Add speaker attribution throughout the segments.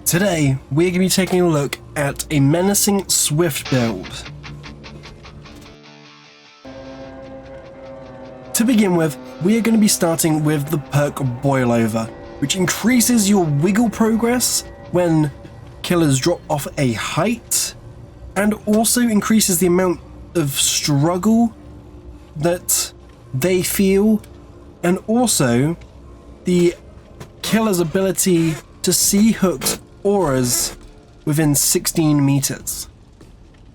Speaker 1: Today, we're going to be taking a look at a menacing swift build. To begin with, we are going to be starting with the perk Boilover, which increases your wiggle progress when killers drop off a height, and also increases the amount of struggle that they feel, and also the killer's ability to see hooked auras within 16 meters.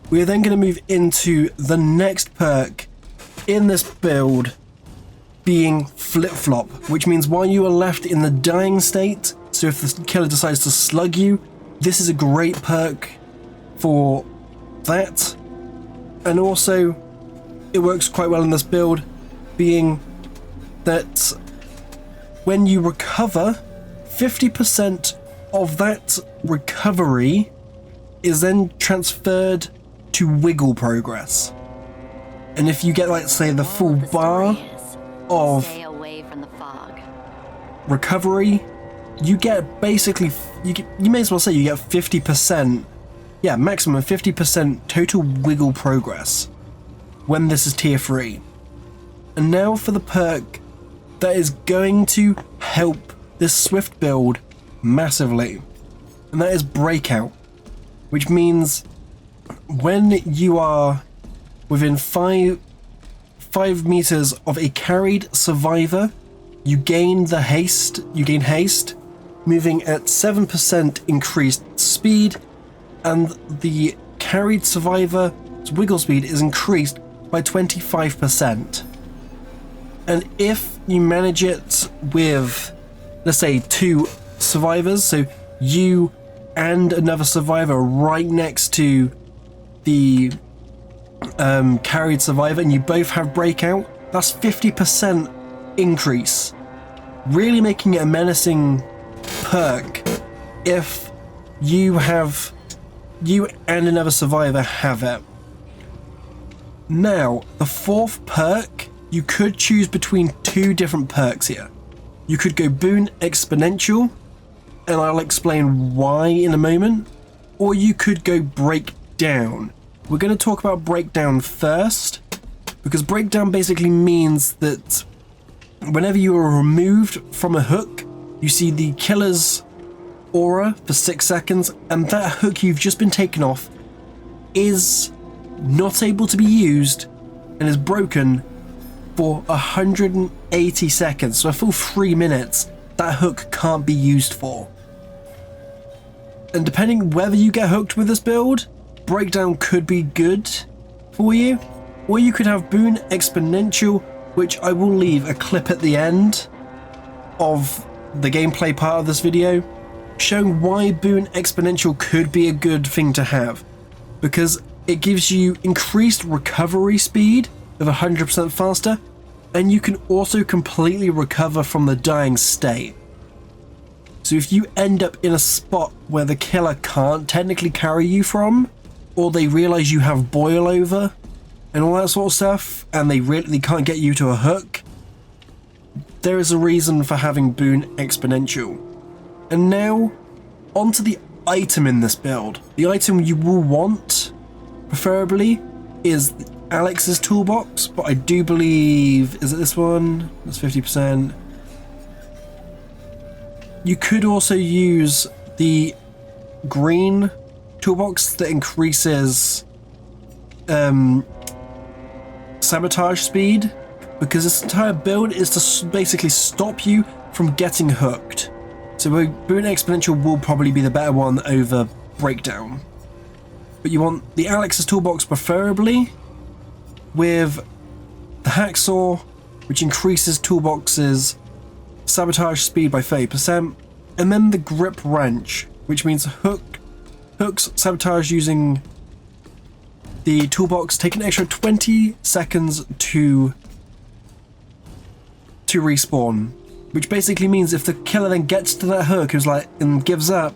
Speaker 1: We are then going to move into the next perk in this build, being flip-flop, which means while you are left in the dying state, so if the killer decides to slug you, this is a great perk for that. And also it works quite well in this build, being that when you recover, 50% of that recovery is then transferred to wiggle progress. And if you get, like, say, the full bar of recovery, you get basically, you may as well say you get 50%, yeah, maximum 50% total wiggle progress when this is tier 3. And now for the perk that is going to help this swift build massively, and that is breakout, which means when you are within 5 meters of a carried survivor, you gain haste, moving at 7% increased speed, and the carried survivor's wiggle speed is increased by 25%. And if you manage it with, let's say, 2 survivors, so you and another survivor right next to the carried survivor, and you both have breakout, that's 50% increase, really making it a menacing perk if you and another survivor have it. Now, the fourth perk, you could choose between 2 different perks here. You could go Boon Exponential, and I'll explain why in a moment, or you could go Breakdown. We're going to talk about Breakdown first, because Breakdown basically means that whenever you are removed from a hook, you see the killer's aura for 6 seconds, and that hook you've just been taken off is not able to be used and is broken for 180 seconds. So a full 3 minutes, that hook can't be used for. And depending whether you get hooked with this build, Breakdown could be good for you, or you could have Boon Exponential, which I will leave a clip at the end of the gameplay part of this video, showing why Boon Exponential could be a good thing to have, because it gives you increased recovery speed of 100% faster, and you can also completely recover from the dying state. So if you end up in a spot where the killer can't technically carry you from, or they realize you have Boilover and all that sort of stuff, and they can't get you to a hook, there is a reason for having Boon Exponential. And now, onto the item in this build. The item you will want, preferably, is Alex's toolbox, but I do believe, is it this one? That's 50%. You could also use the green toolbox that increases sabotage speed, because this entire build is to basically stop you from getting hooked. So Boon Exponential will probably be the better one over Breakdown. But you want the Alex's toolbox preferably with the hacksaw, which increases toolbox's sabotage speed by 30%, and then the grip wrench, which means hooks sabotage using the toolbox take an extra 20 seconds to respawn, which basically means if the killer then gets to that hook and gives up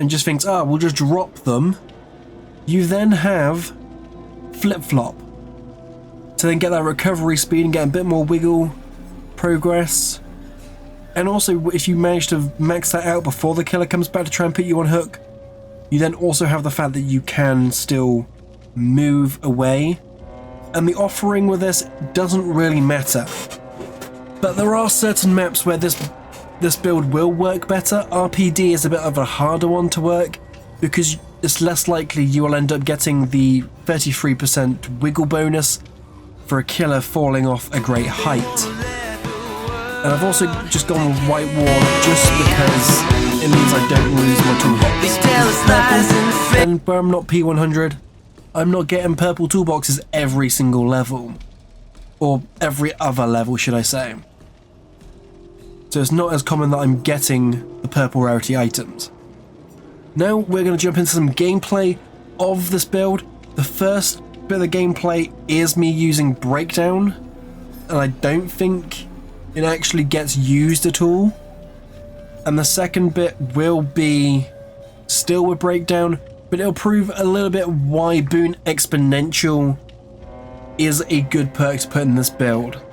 Speaker 1: and just thinks, we'll just drop them, you then have flip-flop to then get that recovery speed and get a bit more wiggle progress. And also, if you manage to max that out before the killer comes back to try and put you on hook, you then also have the fact that you can still move away. And the offering with this doesn't really matter. But there are certain maps where this build will work better. RPD is a bit of a harder one to work because it's less likely you will end up getting the 33% wiggle bonus for a killer falling off a great height. And I've also just gone with White Wall just because it means I don't lose my toolbox. And where I'm not P100, I'm not getting purple toolboxes every single level. Or every other level, should I say. So it's not as common that I'm getting the purple rarity items. Now we're going to jump into some gameplay of this build. The first bit of the gameplay is me using breakdown, and I don't think it actually gets used at all. And the second bit will be still with breakdown, but it'll prove a little bit why Boon Exponential is a good perk to put in this build.